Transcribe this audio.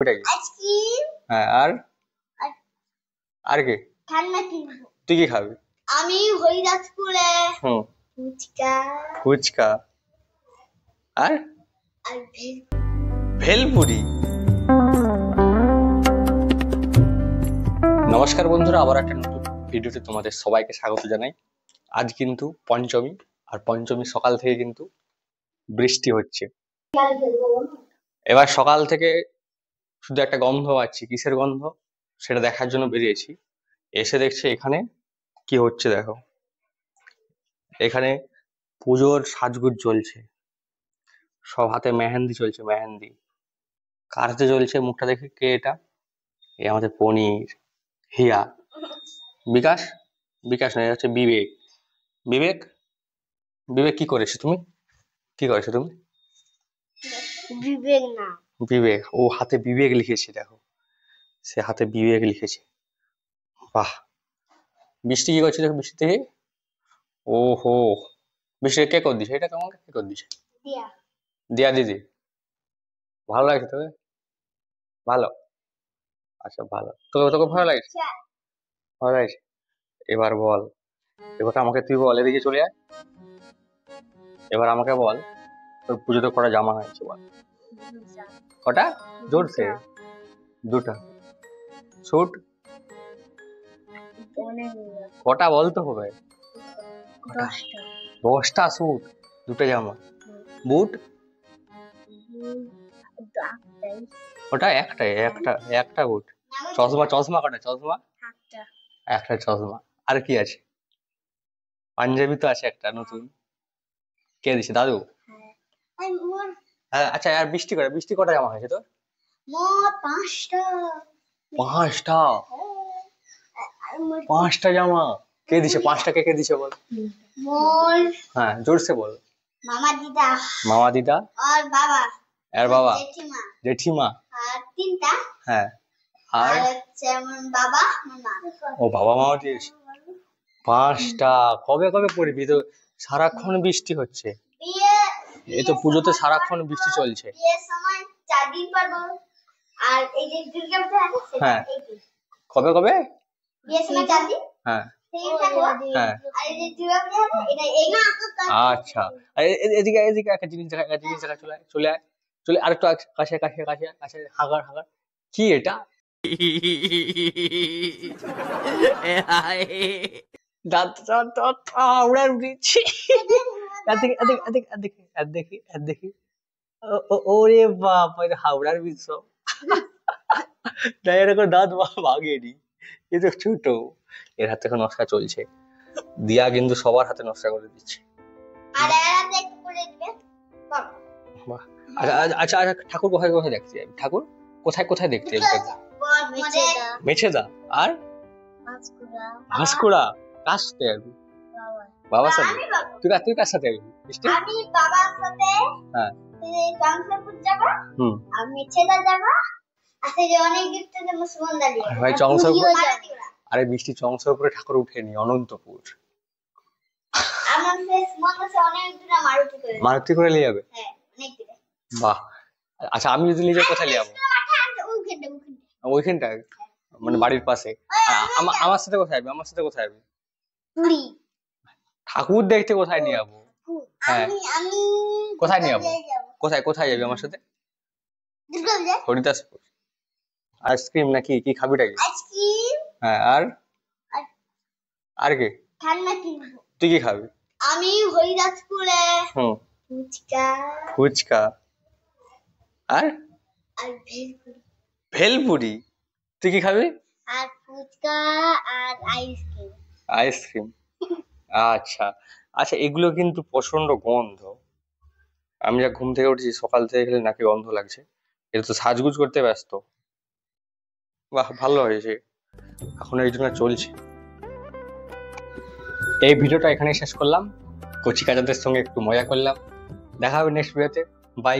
খাবিটা কি? আইসক্রিম। হ্যাঁ, আর আর কি? ঠান্ডা কিনবো। তুই কি খাবি? আমি হরিদাসপুরে ফুচকা। ফুচকা আর আর ভেলপুরি। নমস্কার বন্ধুরা, আবার একটা নতুন ভিডিওতে তোমাদের সবাইকে স্বাগত জানাই। আজ কিন্তু পঞ্চমী, আর পঞ্চমী সকাল থেকে কিন্তু বৃষ্টি হচ্ছে। এবার সকাল থেকে শুধু একটা গন্ধ পাচ্ছি। কিসের গন্ধ সেটা দেখার জন্য বেরিয়েছি। এসে দেখছি এখানে কি হচ্ছে। দেখো, এখানে পুজোর সাজগুজ চলছে, সব হাতে মেহেন্দি চলছে। মেহেন্দি কার হাতে চলছে? মুখটা দেখে কে এটা? এ আমাদের পনির, হিয়া, বিকাশ। বিকাশ নয়, হচ্ছে বিবেক। বিবেক, বিবেক কি করেছো তুমি? কি করেছো তুমি? বিবেক না, বিবেক। ও হাতে বিবেক লিখেছে। দেখো, সে হাতে বিবেক লিখেছে। বাহ। বৃষ্টি কি করছে? দেখো বৃষ্টি থেকে। ও হো, বৃষ্টি কে করে দিছে এটা? তোমাকে কে করে দিছে? দিয়া। দিয়া দিদি। ভালো লাগছে তোকে? ভালো, আচ্ছা ভালো। তোকে তোকে ভালো লাগছে? ভালো লাগছে। এবার বল, এবার আমাকে তুই বল, এদিকে চলে আয়। এবার আমাকে বল, তোর পুজোতে কটা জামা হয়েছে বল? কটা? জোরছে। দুটা। স্যুট কটা বলতে হবে? 10টা স্যুট, দুটো জামা। বুট? ওটা একটাই, একটা বুট। চশমা? চশমা কটা চশমা? একটা চশমা। আর কি আছে? পাঞ্জাবি তো আছে একটা নতুন। কে দিছে? দাদু? আচ্ছা, আর বৃষ্টি কটা জামা হয়েছে তোর? মোট 5টা। 5টা? 5টা জামা কে দিছে? 5টা কে দিছে বল? মোর। হ্যাঁ, জোরসে বল। মামা দিদা। মামা দিদা আর বাবা। আর বাবা। জেঠিমা। জেঠিমা। আর 3টা। হ্যাঁ, আর হচ্ছে আমার বাবা মামা। ও বাবা মাও দিয়েছে। 5টা কবে কবে পড়বি? তো সারাক্ষণ বৃষ্টি হচ্ছে। এই তো পুজোতে সারাক্ষণ বৃষ্টি চলছে। বিয়ের সময় 4 দিন পড়বো। আর এই যে দুর্গা পূজা আছে সেটা হ্যাঁ। এই দিন। কবে কবে? বিয়ের সময় 4 দিন। হ্যাঁ। হ্যাঁ। আর এই যে দুর্গা পূজা আছে এটা এই না। আচ্ছা, এদিকে এদিকে একটা জিনিস দেখা, চলে আয় চলে আয় চলে। আর একটু কাছে কাছে কাছে কাছে। হাগার হাগার। কি এটা? দাঁত দাঁত দাঁত আউড়ার দিচ্ছি। দেখি। ওরে বাপ, এটা হাওড়ার বিশ্ব। তাই এরকম দাঁত ভাগেনি, এ তো ছোট। এর হাতে এখন নকশা চলছে। দিয়া কিন্তু সবার হাতে নকশা করে দিচ্ছে। আর এরা দেখতে করে দিবে। বাহ। আচ্ছা আচ্ছা, ঠাকুর কোথায় কোথায় দেখতে যাবি? ঠাকুর কোথায় কোথায় দেখতে যাবি? মেছেদা আর ভাস্কুড়া। কার সাথে যাবি? বাবার সাথে। তুই কার সাথে যাবি? আমি বাবার সাথে। হ্যাঁ। চংসাপুর যাব। আমি মেছেদা যাব। আছে যে অনেক গিফট দেব সুমনদালি। ভাই চংসাপুর। আরে বৃষ্টি চংসাপুরে ঠাকুর উঠেনি, অনন্তপুর। আমার ফেস মনসে অনেক দূর মারুতি করে নিয়ে যাবে। হ্যাঁ, অনেক দূরে। বাহ। আচ্ছা, আমি যদি নিজে কোথায় নিয়ে যাবো? ওইখানটা মানে বাড়ির পাশে। আমার সাথে কোথায় যাবি? আমার সাথে কোথায় যাবি? পুরী। ঠাকুর দেখতে কোথায় নিয়ে যাবো? হ্যাঁ, আমি কোথায় নিয়ে যাবো? কোথায় কোথায় যাবি আমার সাথে? হরিদাসপুর। আইসক্রিম নাকি? কি খাবিটা কি? আইসক্রিম। হ্যাঁ, আর কি? ঠান্ডা কিনবো। তুই কি খাবি? আমি হরিদাসপুরে ফুচকা। ফুচকা আর ভেলপুরি। ভেলপুরি। তুই কি খাবি? আর ফুচকা আর আইসক্রিম। আইসক্রিম। আচ্ছা আচ্ছা, এগুলো কিন্তু প্রচন্ড গন্ধ। আমি যা ঘুম থেকে উঠেছি সকাল থেকে, গেলে নাকি গন্ধ লাগছে। এটা তো সাজগুজ করতে ব্যস্ত। বাহ, ভালো হয়েছে। এখন এই জন্য চলছে। এই ভিডিওটা এখানে শেষ করলাম। কচি কাচাদের সঙ্গে একটু মজা করলাম। দেখা হবে নেক্সট ভিডিওতে। বাই।